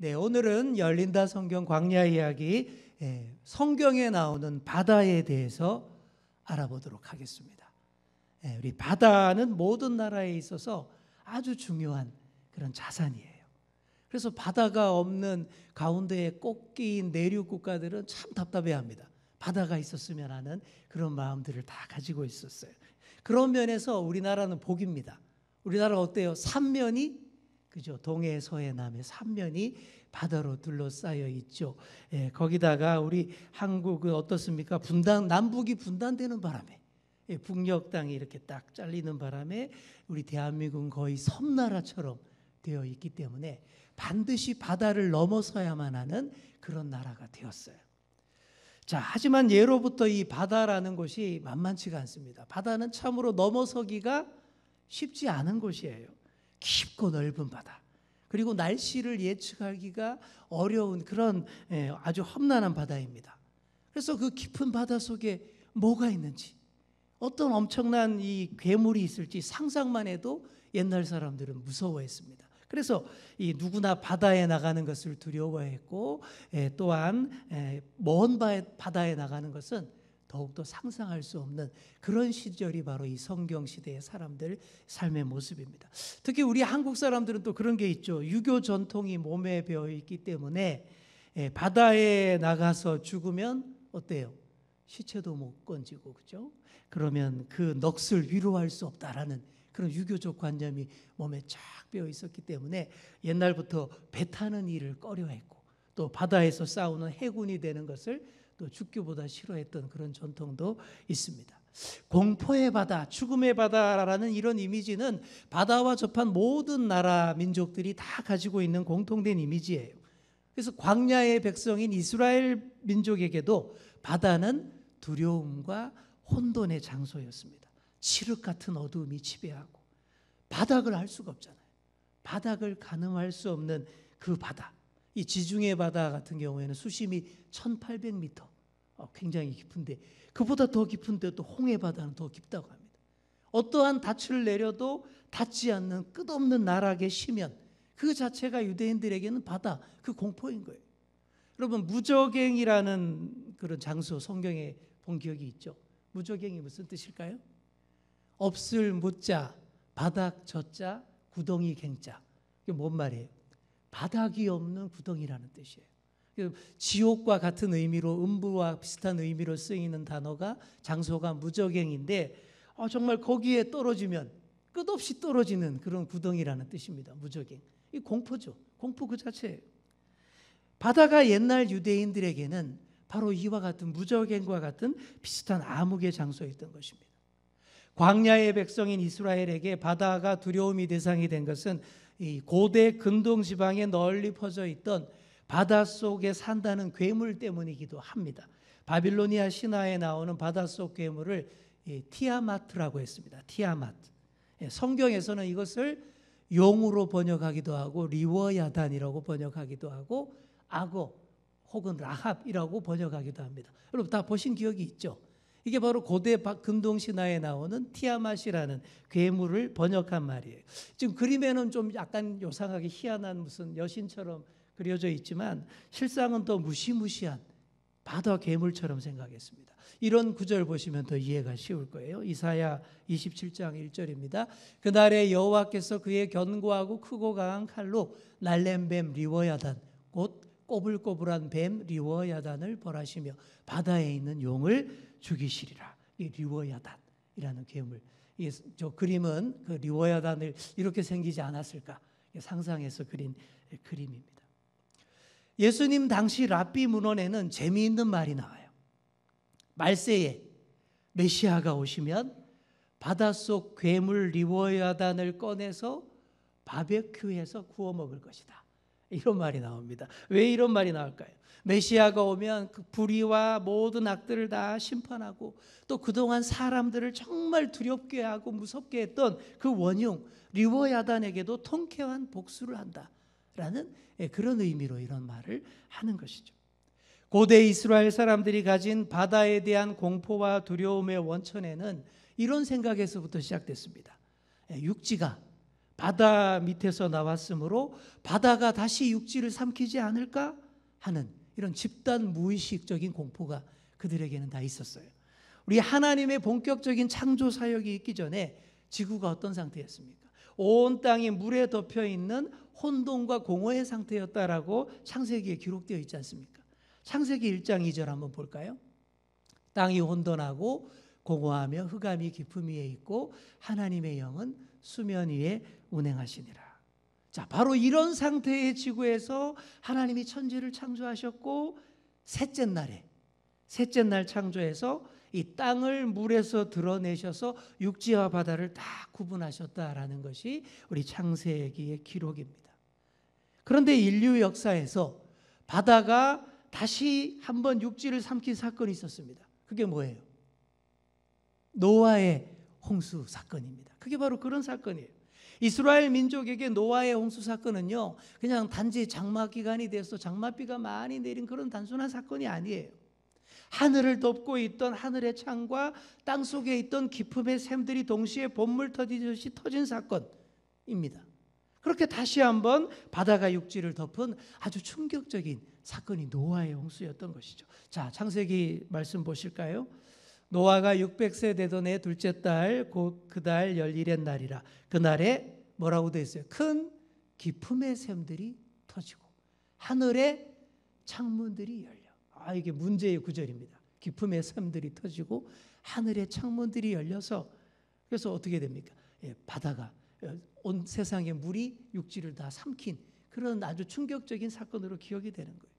네, 오늘은 열린다 성경 광야 이야기 성경에 나오는 바다에 대해서 알아보도록 하겠습니다. 우리 바다는 모든 나라에 있어서 아주 중요한 그런 자산이에요. 그래서 바다가 없는 가운데에 꼭 끼인 내륙 국가들은 참 답답해합니다. 바다가 있었으면 하는 그런 마음들을 다 가지고 있었어요. 그런 면에서 우리나라는 복입니다. 우리나라 어때요? 삼면이 그죠? 동해, 서해, 남해 삼면이 바다로 둘러싸여 있죠. 거기다가 우리 한국은 어떻습니까? 남북이 분단되는 바람에 북녘 땅이 이렇게 딱 잘리는 바람에 우리 대한민국은 거의 섬나라처럼 되어 있기 때문에 반드시 바다를 넘어서야만 하는 그런 나라가 되었어요. 자, 하지만 예로부터 이 바다라는 곳이 만만치가 않습니다. 바다는 참으로 넘어서기가 쉽지 않은 곳이에요. 깊고 넓은 바다. 그리고 날씨를 예측하기가 어려운 그런 아주 험난한 바다입니다. 그래서 그 깊은 바다 속에 뭐가 있는지, 어떤 엄청난 이 괴물이 있을지 상상만 해도 옛날 사람들은 무서워했습니다. 그래서 이 누구나 바다에 나가는 것을 두려워했고, 또한 먼 바다에 나가는 것은 더욱더 상상할 수 없는 그런 시절이 바로 이 성경 시대의 사람들 삶의 모습입니다. 특히 우리 한국 사람들은 또 그런 게 있죠. 유교 전통이 몸에 배어 있기 때문에 바다에 나가서 죽으면 어때요? 시체도 못 건지고, 그죠? 그러면 그 넋을 위로할 수 없다라는 그런 유교적 관념이 몸에 쫙 배어 있었기 때문에 옛날부터 배 타는 일을 꺼려했고, 또 바다에서 싸우는 해군이 되는 것을 또 죽기보다 싫어했던 그런 전통도 있습니다. 공포의 바다, 죽음의 바다라는 이런 이미지는 바다와 접한 모든 나라 민족들이 다 가지고 있는 공통된 이미지예요. 그래서 광야의 백성인 이스라엘 민족에게도 바다는 두려움과 혼돈의 장소였습니다. 칠흑 같은 어두움이 지배하고 바닥을 알 수가 없잖아요. 바닥을 가늠할 수 없는 그 바다. 이 지중해 바다 같은 경우에는 수심이 1800m, 굉장히 깊은데 그보다 더 깊은데 또 홍해 바다는 더 깊다고 합니다. 어떠한 닻을 내려도 닿지 않는 끝없는 나락의 심연, 그 자체가 유대인들에게는 바다, 그 공포인 거예요. 여러분, 무저갱이라는 그런 장소 성경에 본 기억이 있죠. 무저갱이 무슨 뜻일까요? 없을 무자, 바닥 저자, 구덩이 갱자. 이게 뭔 말이에요? 바닥이 없는 구덩이라는 뜻이에요. 지옥과 같은 의미로, 음부와 비슷한 의미로 쓰이는 단어가, 장소가 무저갱인데 정말 거기에 떨어지면 끝없이 떨어지는 그런 구덩이라는 뜻입니다. 무저갱. 이 공포죠. 공포 그 자체예요. 바다가 옛날 유대인들에게는 바로 이와 같은 무저갱과 같은 비슷한 암흑의 장소였던 것입니다. 광야의 백성인 이스라엘에게 바다가 두려움이 대상이 된 것은 이 고대 근동 지방에 널리 퍼져 있던 바닷속에 산다는 괴물 때문이기도 합니다. 바빌로니아 신화에 나오는 바닷속 괴물을 티아마트라고 했습니다. 티아마트. 성경에서는 이것을 용으로 번역하기도 하고 리워야단이라고 번역하기도 하고 악어 혹은 라합이라고 번역하기도 합니다. 여러분 다 보신 기억이 있죠? 이게 바로 고대 근동 신화에 나오는 티아맛이라는 괴물을 번역한 말이에요. 지금 그림에는 좀 약간 요상하게 희한한 무슨 여신처럼 그려져 있지만 실상은 더 무시무시한 바다 괴물처럼 생각했습니다. 이런 구절 보시면 더 이해가 쉬울 거예요. 이사야 27장 1절입니다. 그날에 여호와께서 그의 견고하고 크고 강한 칼로 날랜 뱀 리워야단, 곧 꼬불꼬불한 뱀 리워야단을 벌하시며 바다에 있는 용을 죽이시리라. 이 리워야단이라는 괴물. 저 그림은 그 리워야단을 이렇게 생기지 않았을까 상상해서 그린 그림입니다. 예수님 당시 랍비 문헌에는 재미있는 말이 나와요. 말세에 메시아가 오시면 바닷속 괴물 리워야단을 꺼내서 바베큐해서 구워 먹을 것이다. 이런 말이 나옵니다. 왜 이런 말이 나올까요? 메시아가 오면 그 불의와 모든 악들을 다 심판하고 또 그동안 사람들을 정말 두렵게 하고 무섭게 했던 그 원흉 리워야단에게도 통쾌한 복수를 한다라는 그런 의미로 이런 말을 하는 것이죠. 고대 이스라엘 사람들이 가진 바다에 대한 공포와 두려움의 원천에는 이런 생각에서부터 시작됐습니다. 육지가 바다 밑에서 나왔으므로 바다가 다시 육지를 삼키지 않을까 하는 이런 집단 무의식적인 공포가 그들에게는 다 있었어요. 우리 하나님의 본격적인 창조 사역이 있기 전에 지구가 어떤 상태였습니까? 온 땅이 물에 덮여 있는 혼돈과 공허의 상태였다라고 창세기에 기록되어 있지 않습니까? 창세기 1장 2절 한번 볼까요? 땅이 혼돈하고 공허하며 흑암이 깊음 위에 있고 하나님의 영은 수면 위에 운행하시니라. 자, 바로 이런 상태의 지구에서 하나님이 천지를 창조하셨고 셋째 날 창조해서 이 땅을 물에서 드러내셔서 육지와 바다를 다 구분하셨다라는 것이 우리 창세기의 기록입니다. 그런데 인류 역사에서 바다가 다시 한번 육지를 삼킨 사건이 있었습니다. 그게 뭐예요? 노아의 홍수 사건입니다. 그게 바로 그런 사건이에요. 이스라엘 민족에게 노아의 홍수 사건은요, 그냥 단지 장마 기간이 돼서 장마비가 많이 내린 그런 단순한 사건이 아니에요. 하늘을 덮고 있던 하늘의 창과 땅 속에 있던 기품의 샘들이 동시에 본물 터지듯이 터진 사건입니다. 그렇게 다시 한번 바다가 육지를 덮은 아주 충격적인 사건이 노아의 홍수였던 것이죠. 자, 창세기 말씀 보실까요? 노아가 600세 되던 해 둘째 달 곧 그 달 열일의 날이라. 그날에 뭐라고 되어 있어요? 큰 기품의 샘들이 터지고 하늘의 창문들이 열려. 이게 문제의 구절입니다. 기품의 샘들이 터지고 하늘의 창문들이 열려서 그래서 어떻게 됩니까? 바다가 온 세상의 물이 육지를 다 삼킨 그런 아주 충격적인 사건으로 기억이 되는 거예요.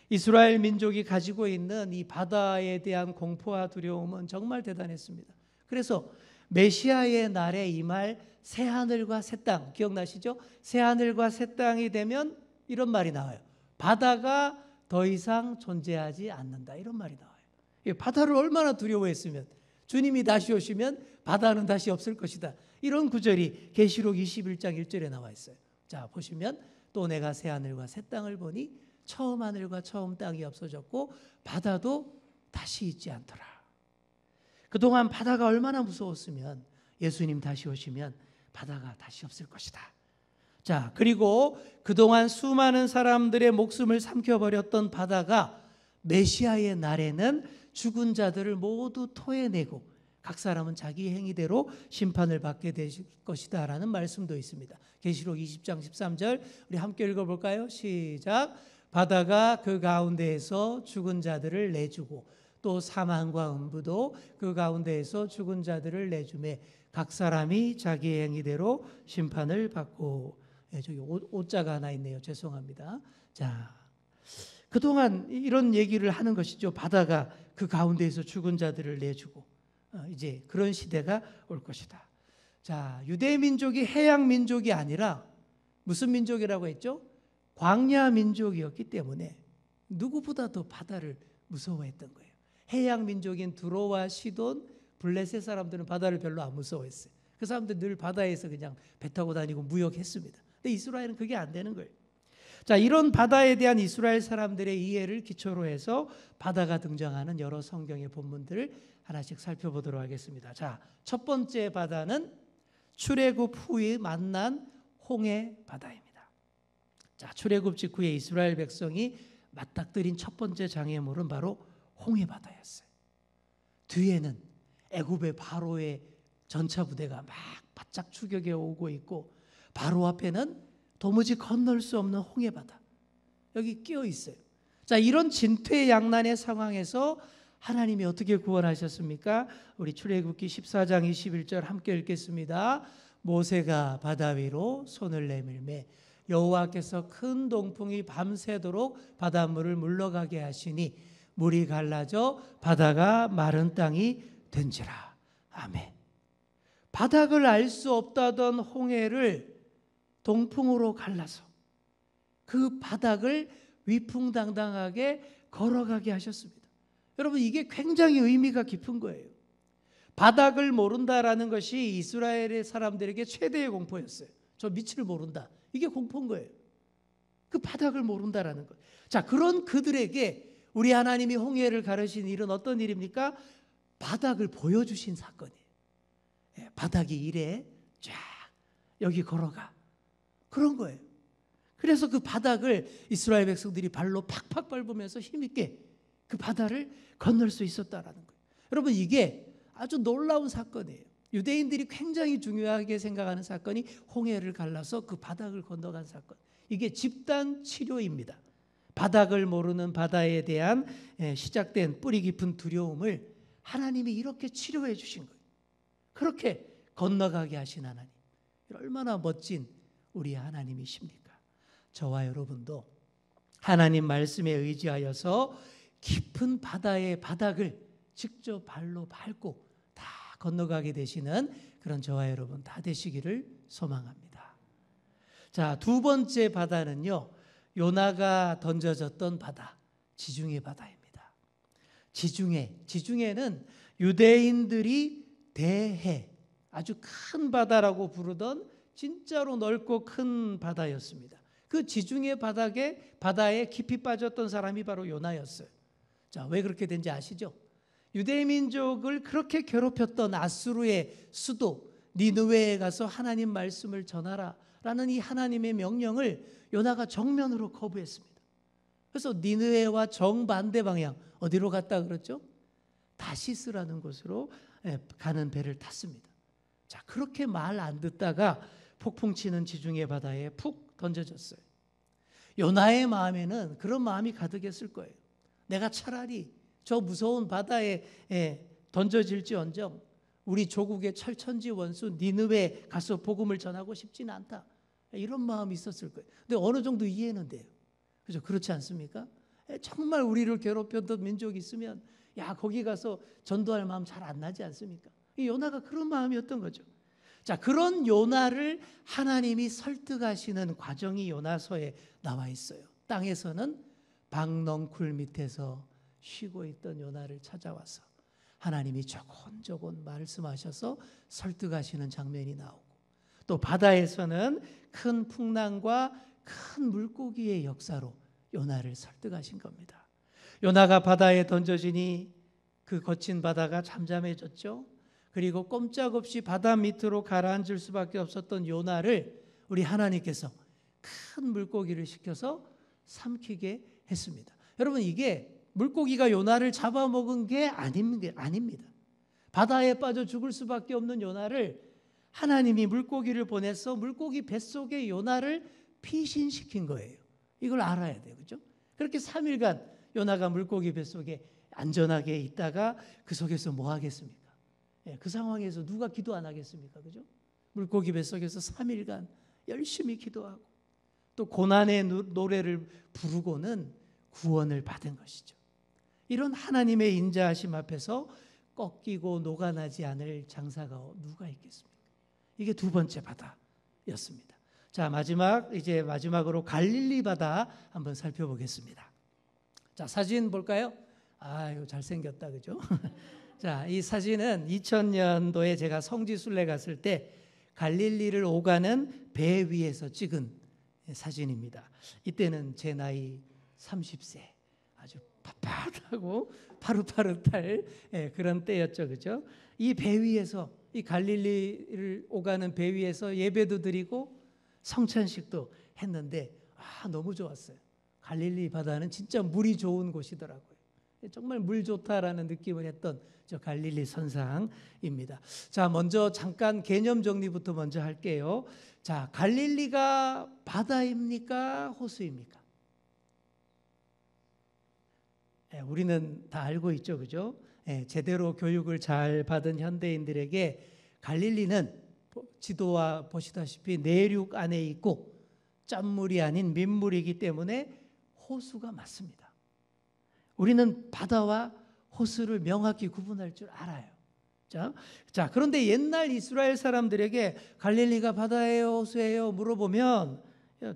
이스라엘 민족이 가지고 있는 이 바다에 대한 공포와 두려움은 정말 대단했습니다. 그래서 메시아의 날에 임할 새하늘과 새 땅 기억나시죠? 새하늘과 새 땅이 되면 이런 말이 나와요. 바다가 더 이상 존재하지 않는다. 이런 말이 나와요. 바다를 얼마나 두려워했으면 주님이 다시 오시면 바다는 다시 없을 것이다. 이런 구절이 계시록 21장 1절에 나와 있어요. 자, 보시면 또 내가 새하늘과 새 땅을 보니 처음 하늘과 처음 땅이 없어졌고 바다도 다시 있지 않더라. 그동안 바다가 얼마나 무서웠으면 예수님 다시 오시면 바다가 다시 없을 것이다. 자, 그리고 그동안 수많은 사람들의 목숨을 삼켜버렸던 바다가 메시아의 날에는 죽은 자들을 모두 토해내고 각 사람은 자기 행위대로 심판을 받게 될 것이다 라는 말씀도 있습니다. 계시록 20장 13절 우리 함께 읽어볼까요? 시작. 바다가 그 가운데에서 죽은 자들을 내주고 또 사망과 음부도 그 가운데에서 죽은 자들을 내주매 각 사람이 자기 행위대로 심판을 받고. 저기 오자가 하나 있네요. 죄송합니다. 자, 그동안 이런 얘기를 하는 것이죠. 바다가 그 가운데에서 죽은 자들을 내주고 이제 그런 시대가 올 것이다. 자, 유대 민족이 해양 민족이 아니라 무슨 민족이라고 했죠? 광야 민족이었기 때문에 누구보다도 바다를 무서워했던 거예요. 해양 민족인 두로와 시돈, 블레셋 사람들은 바다를 별로 안 무서워했어요. 그 사람들 늘 바다에서 그냥 배 타고 다니고 무역했습니다. 근데 이스라엘은 그게 안 되는 거예요. 자, 이런 바다에 대한 이스라엘 사람들의 이해를 기초로 해서 바다가 등장하는 여러 성경의 본문들을 하나씩 살펴보도록 하겠습니다. 자, 첫 번째 바다는 출애굽 후에 만난 홍해 바다입니다. 자, 출애굽 직후에 이스라엘 백성이 맞닥뜨린 첫 번째 장애물은 바로 홍해 바다였어요. 뒤에는 애굽의 바로의 전차 부대가 막 바짝 추격해 오고 있고 바로 앞에는 도무지 건널 수 없는 홍해 바다. 여기 끼어 있어요. 자, 이런 진퇴양난의 상황에서 하나님이 어떻게 구원하셨습니까? 우리 출애굽기 14장 21절 함께 읽겠습니다. 모세가 바다 위로 손을 내밀매 여호와께서 큰 동풍이 밤새도록 바닷물을 물러가게 하시니 물이 갈라져 바다가 마른 땅이 된지라. 아멘. 바닥을 알 수 없다던 홍해를 동풍으로 갈라서 그 바닥을 위풍당당하게 걸어가게 하셨습니다. 여러분, 이게 굉장히 의미가 깊은 거예요. 바닥을 모른다라는 것이 이스라엘의 사람들에게 최대의 공포였어요. 저 밑을 모른다. 이게 공포인 거예요. 그 바닥을 모른다라는 것. 자, 그런 그들에게 우리 하나님이 홍해를 가르신 일은 어떤 일입니까? 바닥을 보여주신 사건이에요. 바닥이 이래 쫙 여기 걸어가. 그런 거예요. 그래서 그 바닥을 이스라엘 백성들이 발로 팍팍 밟으면서 힘있게 그 바다를 건널 수 있었다라는 거예요. 여러분, 이게 아주 놀라운 사건이에요. 유대인들이 굉장히 중요하게 생각하는 사건이 홍해를 갈라서 그 바닥을 건너간 사건. 이게 집단 치료입니다. 바닥을 모르는 바다에 대한 시작된 뿌리 깊은 두려움을 하나님이 이렇게 치료해 주신 거예요. 그렇게 건너가게 하신 하나님. 얼마나 멋진 우리 하나님이십니까? 저와 여러분도 하나님 말씀에 의지하여서 깊은 바다의 바닥을 직접 발로 밟고 다 건너가게 되시는 그런 저와 여러분 다 되시기를 소망합니다. 자, 두 번째 바다는요, 요나가 던져졌던 바다, 지중해 바다입니다. 지중해는 유대인들이 대해, 아주 큰 바다라고 부르던 진짜로 넓고 큰 바다였습니다. 그 지중해 바다에 깊이 빠졌던 사람이 바로 요나였어요. 자, 왜 그렇게 된지 아시죠? 유대민족을 그렇게 괴롭혔던 아수르의 수도 니느웨에 가서 하나님 말씀을 전하라 라는 이 하나님의 명령을 요나가 정면으로 거부했습니다. 그래서 니느웨와 정반대 방향, 어디로 갔다 그랬죠? 다시스라는 곳으로 가는 배를 탔습니다. 자, 그렇게 말 안 듣다가 폭풍 치는 지중해 바다에 푹 던져졌어요. 요나의 마음에는 그런 마음이 가득했을 거예요. 내가 차라리 저 무서운 바다에 던져질지언정 우리 조국의 철천지 원수 니느웨 가서 복음을 전하고 싶지는 않다. 이런 마음이 있었을 거예요. 근데 어느 정도 이해는 돼요. 그죠? 그렇지 않습니까? 정말 우리를 괴롭혔던 민족이 있으면 거기 가서 전도할 마음 잘 안 나지 않습니까? 이 요나가 그런 마음이었던 거죠. 자, 그런 요나를 하나님이 설득하시는 과정이 요나서에 나와 있어요. 땅에서는 박넝쿨 밑에서 쉬고 있던 요나를 찾아와서 하나님이 조곤조곤 말씀하셔서 설득하시는 장면이 나오고, 또 바다에서는 큰 풍랑과 큰 물고기의 역사로 요나를 설득하신 겁니다. 요나가 바다에 던져지니 그 거친 바다가 잠잠해졌죠. 그리고 꼼짝없이 바다 밑으로 가라앉을 수밖에 없었던 요나를 우리 하나님께서 큰 물고기를 시켜서 삼키게 했습니다. 여러분, 이게 물고기가 요나를 잡아먹은 게 아닙니다. 바다에 빠져 죽을 수밖에 없는 요나를 하나님이 물고기를 보내서 물고기 뱃속에 요나를 피신시킨 거예요. 이걸 알아야 돼요. 그렇죠? 그렇게 3일간 요나가 물고기 뱃속에 안전하게 있다가 그 속에서 뭐 하겠습니까? 그 상황에서 누가 기도 안 하겠습니까? 그죠? 물고기 뱃속에서 3일간 열심히 기도하고 또 고난의 노래를 부르고는 구원을 받은 것이죠. 이런 하나님의 인자하심 앞에서 꺾이고 녹아나지 않을 장사가 누가 있겠습니까? 이게 두 번째 바다였습니다. 자, 마지막으로 갈릴리 바다 한번 살펴보겠습니다. 자, 사진 볼까요? 이거 잘생겼다, 그죠? 자, 이 사진은 2000년도에 제가 성지순례 갔을 때 갈릴리를 오가는 배 위에서 찍은 사진입니다. 이때는 제 나이 30세, 아주 빳빳하고 파릇파릇할 그런 때였죠, 그죠? 이 배 위에서, 이 갈릴리를 오가는 배 위에서 예배도 드리고 성찬식도 했는데 너무 좋았어요. 갈릴리 바다는 진짜 물이 좋은 곳이더라고요. 정말 물 좋다라는 느낌을 했던 저 갈릴리 선상입니다. 자, 먼저 잠깐 개념 정리부터 먼저 할게요. 자, 갈릴리가 바다입니까? 호수입니까? 우리는 다 알고 있죠, 그죠? 제대로 교육을 잘 받은 현대인들에게 갈릴리는 지도와 보시다시피 내륙 안에 있고 짠물이 아닌 민물이기 때문에 호수가 맞습니다. 우리는 바다와 호수를 명확히 구분할 줄 알아요. 자, 그런데 옛날 이스라엘 사람들에게 갈릴리가 바다예요, 호수예요 물어보면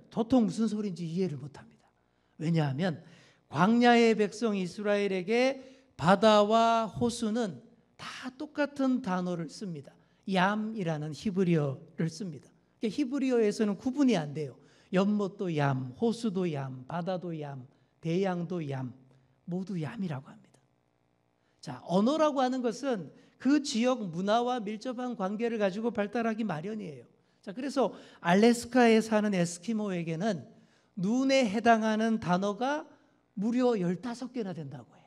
도통 무슨 소리인지 이해를 못합니다. 왜냐하면 광야의 백성 이스라엘에게 바다와 호수는 다 똑같은 단어를 씁니다. 얌이라는 히브리어를 씁니다. 히브리어에서는 구분이 안 돼요. 연못도 얌, 호수도 얌, 바다도 얌, 대양도 얌, 모두 얌이라고 합니다. 자, 언어라고 하는 것은 그 지역 문화와 밀접한 관계를 가지고 발달하기 마련이에요. 자, 자, 그래서 알래스카에 사는 에스키모에게는 눈에 해당하는 단어가 무려 15개나 된다고 해요.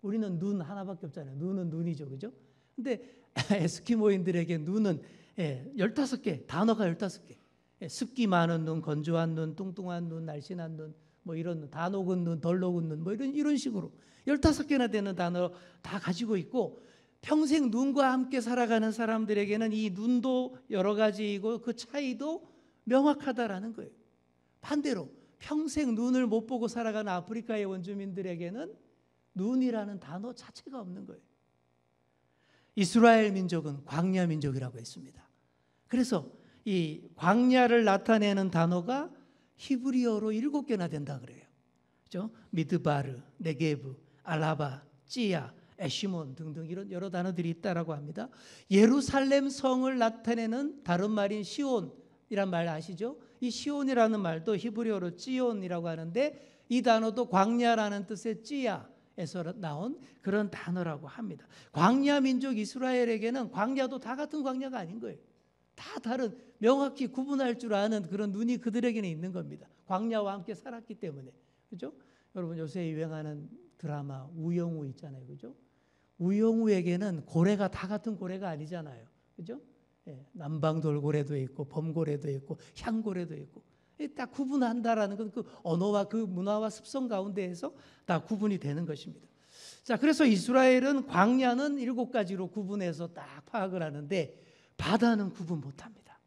우리는 눈 하나밖에 없잖아요. 눈은 눈이죠, 그죠? 근데 에스키모인들에게 눈은 15개, 단어가 15개. 습기 많은 눈, 건조한 눈, 뚱뚱한 눈, 날씬한 눈, 뭐 이런 다 녹은 눈, 덜 녹은 눈, 뭐 이런 식으로 15개나 되는 단어 다 가지고 있고, 평생 눈과 함께 살아가는 사람들에게는 이 눈도 여러 가지이고 그 차이도 명확하다라는 거예요. 반대로 평생 눈을 못 보고 살아가는 아프리카의 원주민들에게는 눈이라는 단어 자체가 없는 거예요. 이스라엘 민족은 광야 민족이라고 했습니다. 그래서 이 광야를 나타내는 단어가 히브리어로 7개나 된다 그래요. 그렇죠? 미드바르, 네게브, 알라바, 찌야, 에시몬 등등 이런 여러 단어들이 있다라고 합니다. 예루살렘 성을 나타내는 다른 말인 시온이란 말 아시죠? 이 시온이라는 말도 히브리어로 찌온이라고 하는데 이 단어도 광야라는 뜻의 찌야에서 나온 그런 단어라고 합니다. 광야 민족 이스라엘에게는 광야도 다 같은 광야가 아닌 거예요. 다 다른, 명확히 구분할 줄 아는 그런 눈이 그들에게는 있는 겁니다. 광야와 함께 살았기 때문에. 그죠? 여러분 요새 유행하는 드라마 우영우 있잖아요. 그죠? 우영우에게는 고래가 다 같은 고래가 아니잖아요. 그죠? 남방돌고래도 있고 범고래도 있고 향고래도 있고 딱 구분한다라는 건 그 언어와 그 문화와 습성 가운데에서 다 구분이 되는 것입니다. 자, 그래서 이스라엘은 광야는 7가지로 구분해서 딱 파악을 하는데 바다는 구분 못합니다.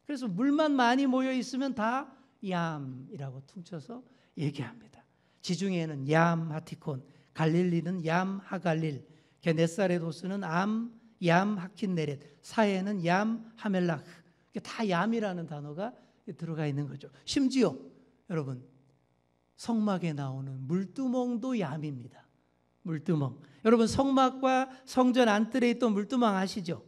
그래서 물만 많이 모여 있으면 다 얌이라고 퉁쳐서 얘기합니다. 지중해는 얌 하티콘, 갈릴리는 얌 하갈릴, 게네사렛 호수는 얌 하킨네렛, 사해는 얌 하멜라흐. 다 얌이라는 단어가 들어가 있는 거죠. 심지어 여러분 성막에 나오는 물두멍도 얌입니다. 물두멍. 여러분 성막과 성전 안뜰에 있던 물두멍 아시죠?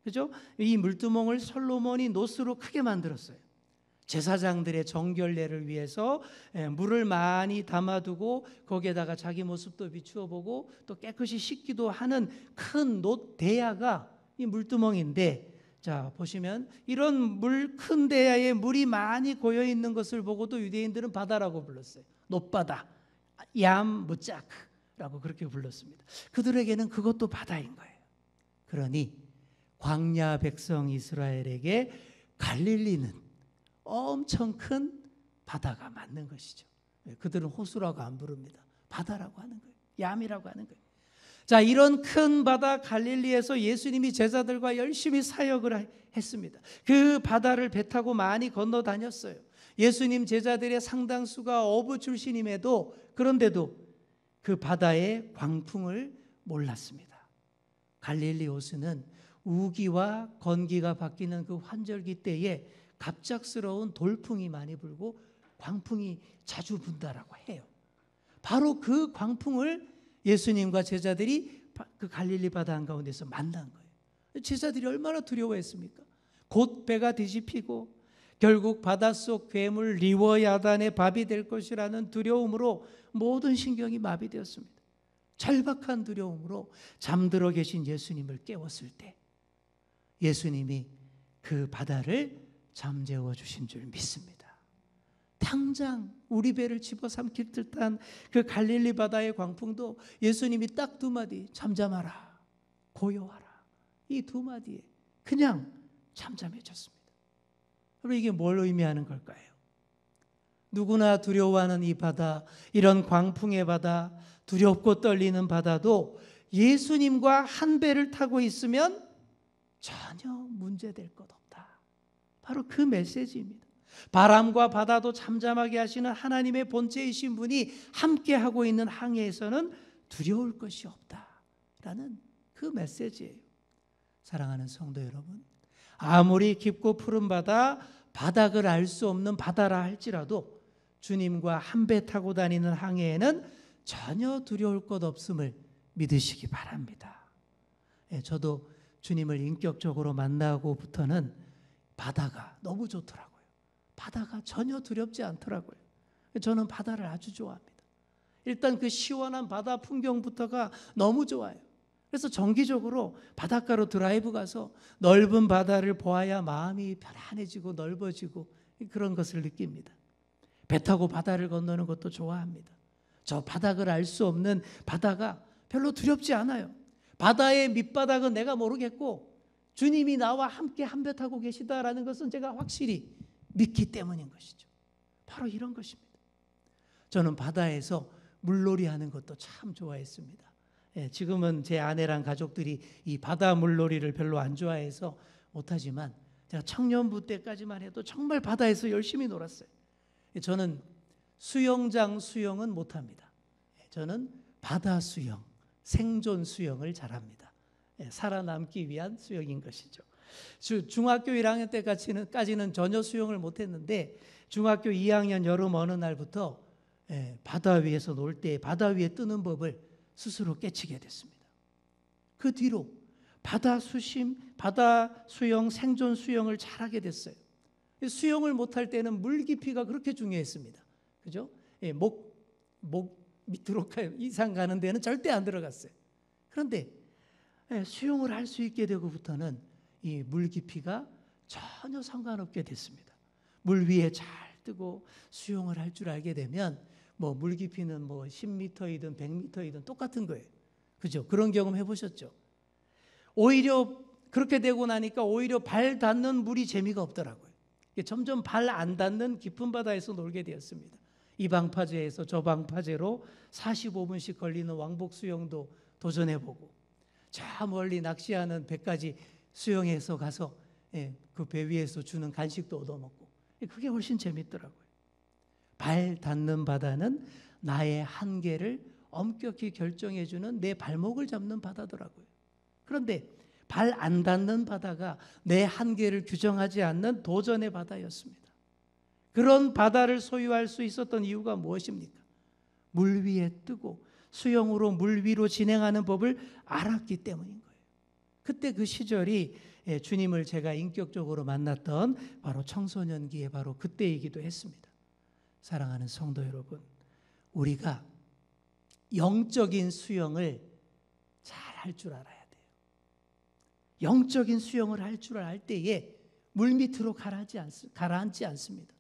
그죠? 이 물두멍을 솔로몬이 노스로 크게 만들었어요. 제사장들의 정결례를 위해서 물을 많이 담아두고 거기에다가 자기 모습도 비추어 보고 또 깨끗이 씻기도 하는 큰 놋 대야가 이 물두멍인데, 자 보시면 이런 큰 대야에 물이 많이 고여 있는 것을 보고도 유대인들은 바다라고 불렀어요. 놋바다, 얌 무짜크라고 그렇게 불렀습니다. 그들에게는 그것도 바다인 거예요. 그러니 광야 백성 이스라엘에게 갈릴리는 엄청 큰 바다가 맞는 것이죠. 그들은 호수라고 안 부릅니다. 바다라고 하는 거예요. 얌이라고 하는 거예요. 자, 이런 큰 바다 갈릴리에서 예수님이 제자들과 열심히 사역을 했습니다. 그 바다를 배 타고 많이 건너 다녔어요. 예수님 제자들의 상당수가 어부 출신임에도 그런데도 그 바다의 광풍을 몰랐습니다. 갈릴리 호수는 우기와 건기가 바뀌는 그 환절기 때에 갑작스러운 돌풍이 많이 불고 광풍이 자주 분다라고 해요. 바로 그 광풍을 예수님과 제자들이 그 갈릴리 바다 한가운데서 만난 거예요. 제자들이 얼마나 두려워했습니까? 곧 배가 뒤집히고 결국 바닷속 괴물 리워야단의 밥이 될 것이라는 두려움으로 모든 신경이 마비되었습니다. 절박한 두려움으로 잠들어 계신 예수님을 깨웠을 때 예수님이 그 바다를 잠재워 주신 줄 믿습니다. 당장 우리 배를 집어삼킬 듯한 그 갈릴리 바다의 광풍도 예수님이 딱 2마디 잠잠하라, 고요하라, 이 2마디에 그냥 잠잠해졌습니다. 그럼 이게 뭘 의미하는 걸까요? 누구나 두려워하는 이 바다, 이런 광풍의 바다, 두렵고 떨리는 바다도 예수님과 한 배를 타고 있으면 전혀 문제될 것 없다. 바로 그 메시지입니다. 바람과 바다도 잠잠하게 하시는 하나님의 본체이신 분이 함께하고 있는 항해에서는 두려울 것이 없다라는 그 메시지예요. 사랑하는 성도 여러분, 아무리 깊고 푸른 바다, 바닥을 알 수 없는 바다라 할지라도 주님과 한 배 타고 다니는 항해에는 전혀 두려울 것 없음을 믿으시기 바랍니다. 저도 주님을 인격적으로 만나고부터는 바다가 너무 좋더라고요. 바다가 전혀 두렵지 않더라고요. 저는 바다를 아주 좋아합니다. 일단 그 시원한 바다 풍경부터가 너무 좋아요. 그래서 정기적으로 바닷가로 드라이브 가서 넓은 바다를 보아야 마음이 편안해지고 넓어지고 그런 것을 느낍니다. 배 타고 바다를 건너는 것도 좋아합니다. 저 바닥을 알 수 없는 바다가 별로 두렵지 않아요. 바다의 밑바닥은 내가 모르겠고 주님이 나와 함께 한 배 타고 계시다라는 것은 제가 확실히 믿기 때문인 것이죠. 바로 이런 것입니다. 저는 바다에서 물놀이 하는 것도 참 좋아했습니다. 지금은 제 아내랑 가족들이 이 바다 물놀이를 별로 안 좋아해서 못하지만 제가 청년부 때까지만 해도 정말 바다에서 열심히 놀았어요. 저는 수영장 수영은 못합니다. 저는 바다 수영, 생존 수영을 잘합니다. 살아남기 위한 수영인 것이죠. 중학교 1학년 때까지는 전혀 수영을 못했는데 중학교 2학년 여름 어느 날부터 바다 위에서 놀 때 바다 위에 뜨는 법을 스스로 깨치게 됐습니다. 그 뒤로 바다 수심, 바다 수영, 생존 수영을 잘하게 됐어요. 수영을 못할 때는 물 깊이가 그렇게 중요했습니다. 그죠? 목 밑으로 이상 가는 데는 절대 안 들어갔어요. 그런데 수영을 할 수 있게 되고부터는 이 물 깊이가 전혀 상관없게 됐습니다. 물 위에 잘 뜨고 수영을 할 줄 알게 되면 물 깊이는 10m이든 100m이든 똑같은 거예요. 그죠? 그런 경험 해보셨죠? 오히려 그렇게 되고 나니까 오히려 발 닿는 물이 재미가 없더라고요. 점점 발 안 닿는 깊은 바다에서 놀게 되었습니다. 이 방파제에서 저 방파제로 45분씩 걸리는 왕복 수영도 도전해보고 저 멀리 낚시하는 배까지 수영해서 가서 그 배 위에서 주는 간식도 얻어먹고 그게 훨씬 재밌더라고요. 발 닿는 바다는 나의 한계를 엄격히 결정해주는 내 발목을 잡는 바다더라고요. 그런데 발 안 닿는 바다가 내 한계를 규정하지 않는 도전의 바다였습니다. 그런 바다를 소유할 수 있었던 이유가 무엇입니까? 물 위에 뜨고 수영으로 물 위로 진행하는 법을 알았기 때문인 거예요. 그때 그 시절이 주님을 제가 인격적으로 만났던 바로 청소년기에 바로 그때이기도 했습니다. 사랑하는 성도 여러분, 우리가 영적인 수영을 잘 할 줄 알아야 돼요. 영적인 수영을 할 줄 알 때에 물밑으로 가라앉지 않습니다.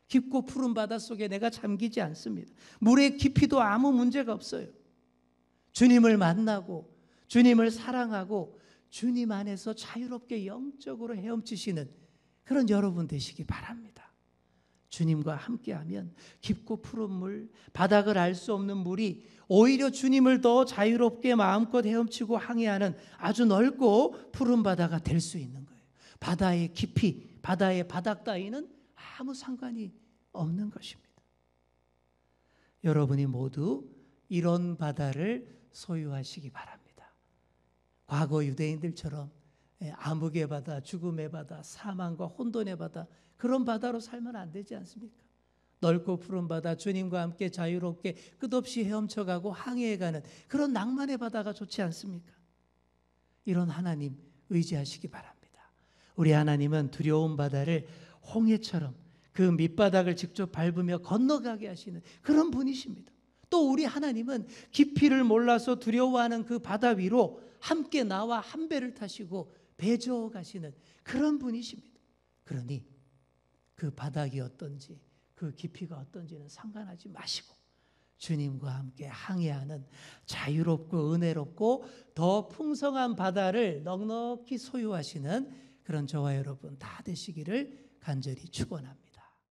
깊고 푸른 바닷속에 내가 잠기지 않습니다. 물의 깊이도 아무 문제가 없어요. 주님을 만나고 주님을 사랑하고 주님 안에서 자유롭게 영적으로 헤엄치시는 그런 여러분 되시기 바랍니다. 주님과 함께하면 깊고 푸른 물, 바닥을 알 수 없는 물이 오히려 주님을 더 자유롭게 마음껏 헤엄치고 항해하는 아주 넓고 푸른 바다가 될 수 있는 거예요. 바다의 깊이, 바다의 바닥 따위는 아무 상관이 없는 것입니다. 여러분이 모두 이런 바다를 소유하시기 바랍니다. 과거 유대인들처럼 암흑의 바다, 죽음의 바다, 사망과 혼돈의 바다, 그런 바다로 살면 안 되지 않습니까? 넓고 푸른 바다, 주님과 함께 자유롭게 끝없이 헤엄쳐가고 항해해가는 그런 낭만의 바다가 좋지 않습니까? 이런 하나님 의지하시기 바랍니다. 우리 하나님은 두려운 바다를 홍해처럼 그 밑바닥을 직접 밟으며 건너가게 하시는 그런 분이십니다. 또 우리 하나님은 깊이를 몰라서 두려워하는 그 바다 위로 함께 나와 한 배를 타시고 배저어 가시는 그런 분이십니다. 그러니 그 바닥이 어떤지 그 깊이가 어떤지는 상관하지 마시고 주님과 함께 항해하는 자유롭고 은혜롭고 더 풍성한 바다를 넉넉히 소유하시는 그런 저와 여러분 다 되시기를 간절히 축원합니다.